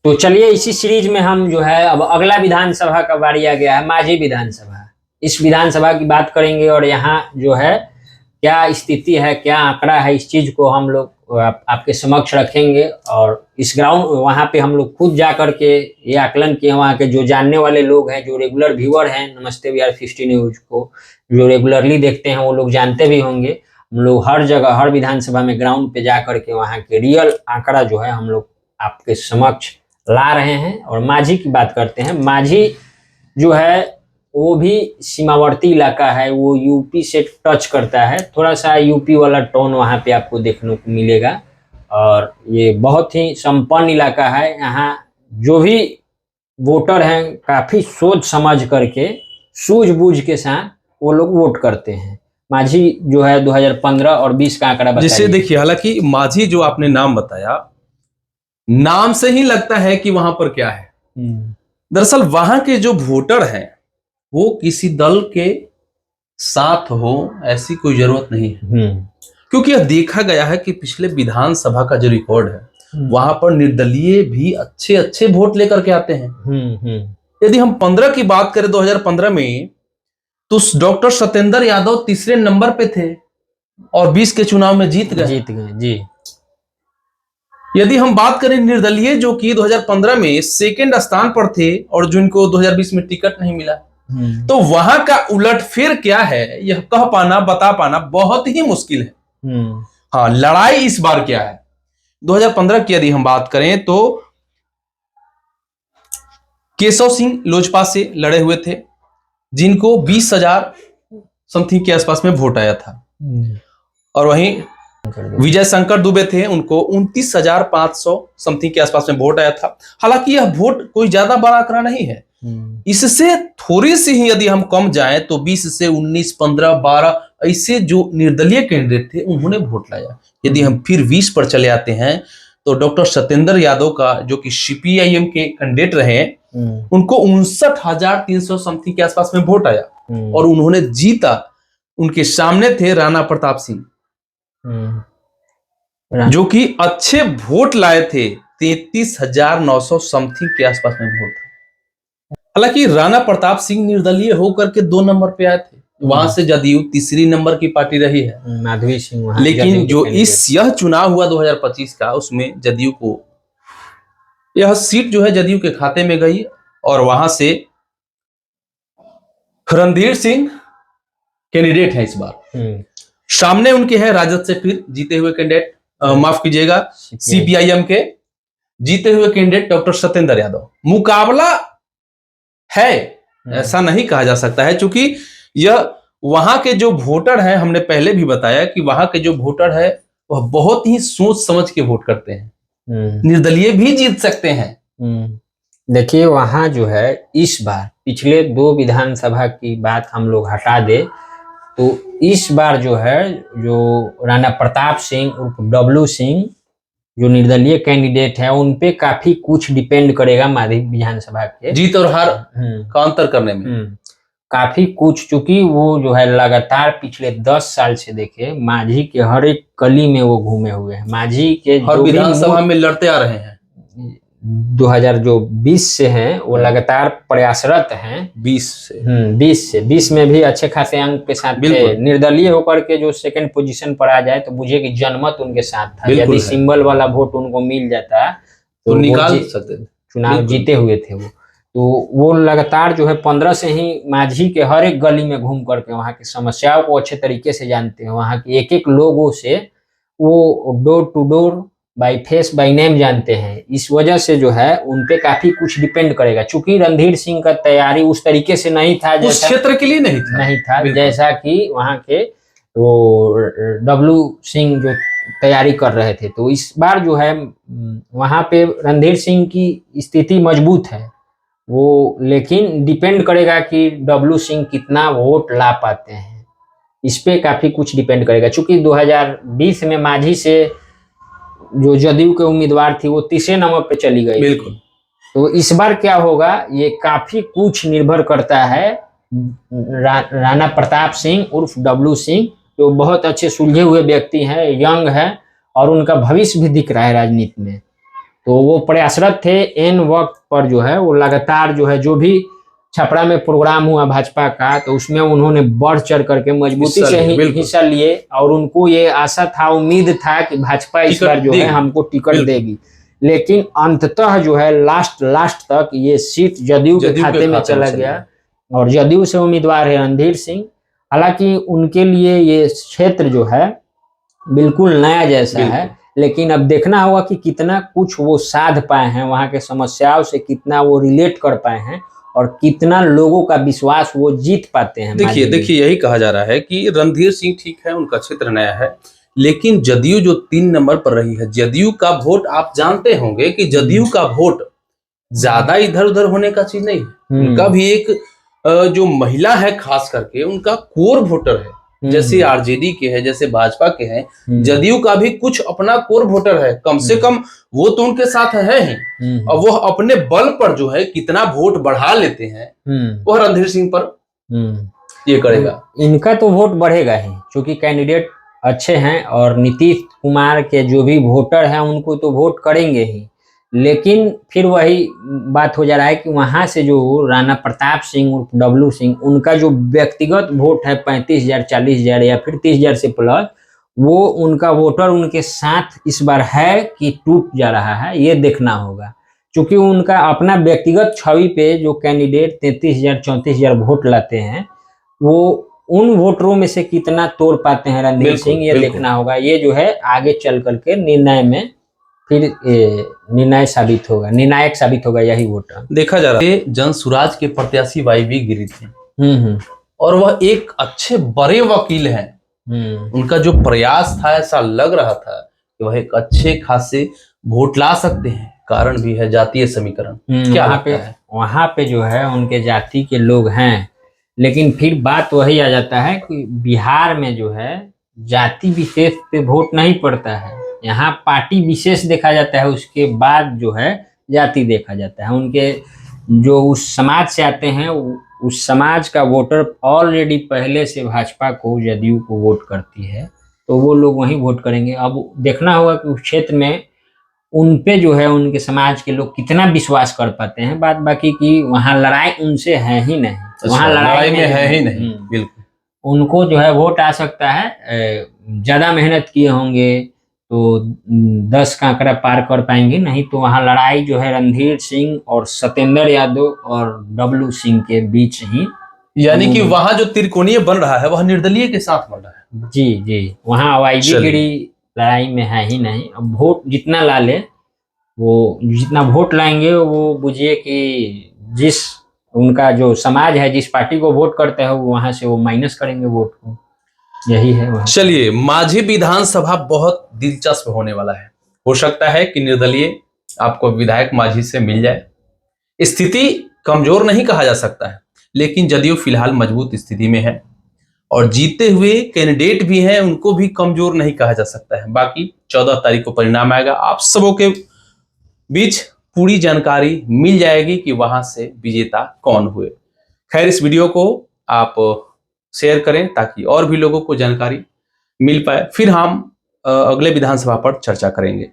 तो चलिए इसी सीरीज में हम जो है अब अगला विधानसभा का बारी आ गया है, माझी विधानसभा। इस विधानसभा की बात करेंगे और यहाँ जो है क्या स्थिति है, क्या आंकड़ा है, इस चीज को हम लोग आपके समक्ष रखेंगे। और इस ग्राउंड वहाँ पे हम लोग खुद जा करके ये आकलन किए, वहाँ के जो जानने वाले लोग हैं, जो रेगुलर व्यूअर हैं नमस्ते बिहार 50 न्यूज को जो रेगुलरली देखते हैं, वो लोग जानते भी होंगे। हम लोग हर जगह हर विधानसभा में ग्राउंड पे जा करके वहाँ के रियल आंकड़ा जो है हम लोग आपके समक्ष ला रहे हैं। और माझी की बात करते हैं। माझी जो है वो भी सीमावर्ती इलाका है, वो यूपी से टच करता है, थोड़ा सा यूपी वाला टोन वहाँ पे आपको देखने को मिलेगा। और ये बहुत ही संपन्न इलाका है। यहाँ जो भी वोटर हैं काफी सोच समझ करके सूझबूझ के साथ वो लोग वोट करते हैं। माझी जो है 2015 और 20 का आंकड़ा बताइए। जिससे देखिए, हालांकि माझी जो आपने नाम बताया, नाम से ही लगता है कि वहां पर क्या है। दरअसल वहां के जो वोटर हैं वो किसी दल के साथ हो ऐसी कोई जरूरत नहीं है, क्योंकि यह देखा गया है कि पिछले विधानसभा का जो रिकॉर्ड है वहां पर निर्दलीय भी अच्छे अच्छे वोट लेकर के आते हैं। यदि हम 15 की बात करें 2015 में, तो डॉक्टर सत्येंद्र यादव तीसरे नंबर पे थे और 20 के चुनाव में जीत गए जी। यदि हम बात करें निर्दलीय, जो कि 2015 में सेकंड स्थान पर थे और जिनको 2020 में टिकट नहीं मिला, तो वहां का उलटफेर क्या है यह कह पाना, बता पाना बहुत ही मुश्किल है। हाँ, लड़ाई इस बार क्या है। 2015 की यदि हम बात करें तो केशव सिंह लोजपा से लड़े हुए थे, जिनको 20,000 समथिंग के आसपास में वोट आया था। और वहीं विजय शंकर दुबे थे, उनको 29,500 समथिंग के आसपास में वोट आया था। हालांकि यह वोट कोई ज्यादा बड़ा आंकड़ा नहीं है, इससे थोड़ी सी ही यदि हम कम जाएं तो 20 से 19, 15, 12 ऐसे जो निर्दलीय कैंडिडेट थे उन्होंने वोट लाया। यदि हम फिर 20 पर चले आते हैं तो डॉक्टर सत्येंद्र यादव का, जो कि सीपीआईएम के कैंडिडेट रहे, उनको 59,300 समथिंग के आसपास में वोट आया और उन्होंने जीता। उनके सामने थे राणा प्रताप सिंह, जो कि अच्छे वोट लाए थे, 33,900 समथिंग के आसपास में वोट था। हालांकि राणा प्रताप सिंह निर्दलीय होकर के 2 नंबर पे आए थे, वहां से जदयू तीसरी नंबर की पार्टी रही है, माधवी सिंह। लेकिन जो यह चुनाव हुआ 2025 का, उसमें जदयू को यह सीट जो है जदयू के खाते में गई और वहां से रणधीर सिंह कैंडिडेट है इस बार। सामने उनके है राजद से फिर जीते हुए कैंडिडेट, माफ कीजिएगा, सीपीआईएम के जीते हुए कैंडिडेट डॉक्टर सत्येंद्र यादव। मुकाबला है, ऐसा नहीं कहा जा सकता है, क्योंकि यह वहां के जो वोटर हैं, हमने पहले भी बताया कि वहां के जो वोटर है वह बहुत ही सोच समझ के वोट करते हैं। निर्दलीय भी जीत सकते हैं। देखिए वहां जो है इस बार, पिछले 2 विधानसभा की बात हम लोग हटा दे तो इस बार जो है, जो राणा प्रताप सिंह उर्फ डब्लू सिंह जो निर्दलीय कैंडिडेट है, उनपे काफी कुछ डिपेंड करेगा माझी विधानसभा के जीत और हार का अंतर करने में। काफी कुछ, चूंकि वो जो है लगातार पिछले 10 साल से देखे माझी के हर एक गली में वो घूमे हुए हैं। माझी के हर विधानसभा में लड़ते आ रहे हैं। 2020 से हैं वो लगातार प्रयासरत हैं। 20 में भी अच्छे खासे अंक के साथ थे। निर्दलीय होकर के जो सेकंड पोजीशन पर आ जाए तो बुझे कि जनमत उनके साथ था। यदि सिंबल वाला वोट उनको मिल जाता तो निकाल सकते थे, चुनाव जीते हुए थे वो। तो वो लगातार जो है 15 से ही माझी के हर एक गली में घूम करके वहाँ की समस्याओं को अच्छे तरीके से जानते हैं। वहाँ के एक एक लोगों से वो door to door, by face by name जानते हैं। इस वजह से जो है उनपे काफी कुछ डिपेंड करेगा। चूंकि रणधीर सिंह का तैयारी उस तरीके से नहीं था, उस क्षेत्र के लिए नहीं था जैसा कि वहाँ के वो डब्लू सिंह जो तैयारी कर रहे थे। तो इस बार जो है वहाँ पे रणधीर सिंह की स्थिति मजबूत है वो, लेकिन डिपेंड करेगा कि डब्लू सिंह कितना वोट ला पाते हैं, इस पे काफी कुछ डिपेंड करेगा। चूंकि 2020 में माझी से जो जदयू के उम्मीदवार थी वो तीसरे नंबर पे चली गई। बिल्कुल। तो इस बार क्या होगा ये काफी कुछ निर्भर करता है राणा प्रताप सिंह उर्फ डब्लू सिंह, जो बहुत अच्छे सुलझे हुए व्यक्ति हैं, यंग है और उनका भविष्य भी दिख रहा है राजनीति में। तो वो प्रयासरत थे एन वक्त पर जो है वो लगातार जो है जो भी छपरा में प्रोग्राम हुआ भाजपा का तो उसमें उन्होंने बढ़ चढ़ करके मजबूती से ही हिस्सा लिए और उनको ये आशा था, उम्मीद था कि भाजपा इस बार जो है हमको टिकट देगी। लेकिन अंततः जो है लास्ट तक ये सीट जदयू के खाते में चला गया और जदयू से उम्मीदवार है रणधीर सिंह। हालांकि उनके लिए ये क्षेत्र जो है बिल्कुल नया जैसा है, लेकिन अब देखना होगा कि कितना कुछ वो साध पाए हैं, वहाँ के समस्याओं से कितना वो रिलेट कर पाए हैं और कितना लोगों का विश्वास वो जीत पाते हैं। देखिए यही कहा जा रहा है कि रणधीर सिंह ठीक है, उनका क्षेत्र नया है, लेकिन जदयू जो 3 नंबर पर रही है, जदयू का वोट आप जानते होंगे कि जदयू का वोट ज्यादा इधर उधर होने का चीज नहीं है। उनका भी एक जो महिला है खास करके उनका कोर वोटर है, जैसे आरजेडी के है, जैसे भाजपा के हैं, जदयू का भी कुछ अपना कोर वोटर है, कम से कम वो तो उनके साथ है ही। और वो अपने बल पर जो है कितना वोट बढ़ा लेते हैं वो रणधीर सिंह पर ये करेगा। इनका तो वोट बढ़ेगा ही, क्योंकि कैंडिडेट अच्छे हैं और नीतीश कुमार के जो भी वोटर हैं उनको तो वोट करेंगे ही। लेकिन फिर वही बात हो जा रहा है कि वहां से जो राणा प्रताप सिंह और डब्लू सिंह, उनका जो व्यक्तिगत वोट है 35,000 40,000 या फिर 30,000 से प्लस, वो उनका वोटर उनके साथ इस बार है कि टूट जा रहा है, ये देखना होगा। क्योंकि उनका अपना व्यक्तिगत छवि पे जो कैंडिडेट 33,000 34,000 वोट लाते हैं, वो उन वोटरों में से कितना तोड़ पाते हैं रणधीर सिंह, ये देखना होगा। ये जो है आगे चल करके निर्णय में फिर निर्णायक साबित होगा यही वोट। देखा जा रहा है जन सुराज के प्रत्याशी वाईवी गिरी थे और वह एक अच्छे बड़े वकील हैं। उनका जो प्रयास था ऐसा लग रहा था कि वह एक अच्छे खासे वोट ला सकते हैं। कारण भी है जातीय समीकरण। क्या वहां पे जो है उनके जाति के लोग हैं, लेकिन फिर बात वही आ जाता है कि बिहार में जो है जाति विशेष पे वोट नहीं पड़ता है, यहाँ पार्टी विशेष देखा जाता है, उसके बाद जो है जाति देखा जाता है। उनके जो उस समाज से आते हैं उस समाज का वोटर ऑलरेडी पहले से भाजपा को जदयू को वोट करती है, तो वो लोग वहीं वोट करेंगे। अब देखना होगा कि उस क्षेत्र में उन पे जो है उनके समाज के लोग कितना विश्वास कर पाते हैं। बात बाकी की वहाँ लड़ाई उनसे है ही नहीं, वहाँ लड़ाई में है ही नहीं। बिल्कुल उनको जो है वोट आ सकता है, ज्यादा मेहनत किए होंगे तो 10 का आंकड़ा पार कर पाएंगे, नहीं तो वहाँ लड़ाई जो है रणधीर सिंह और सत्येंद्र यादव और डब्लू सिंह के बीच ही, यानी कि वहाँ जो त्रिकोणीय बन रहा है वह निर्दलीय के साथ बन रहा है। जी वहाँ वाईवी गिरी लड़ाई में है ही नहीं। अब वोट जितना ला ले, वो जितना वोट लाएंगे वो बुझिए कि जिस उनका जो समाज है जिस पार्टी को वोट करते हैं वहां से वो माइनस करेंगे वोट को, यही है। चलिए, माझी विधानसभा बहुत दिलचस्प होने वाला है। हो सकता है कि निर्दलीय आपको विधायक माझी से मिल जाए। स्थिति कमजोर नहीं कहा जा सकता है, लेकिन जदयू फिलहाल मजबूत स्थिति में है और जीते हुए कैंडिडेट भी हैं, उनको भी कमजोर नहीं कहा जा सकता है। बाकी 14 तारीख को परिणाम आएगा, आप सबों के बीच पूरी जानकारी मिल जाएगी कि वहां से विजेता कौन हुए। खैर, इस वीडियो को आप शेयर करें ताकि और भी लोगों को जानकारी मिल पाए। फिर हम अगले विधानसभा पर चर्चा करेंगे।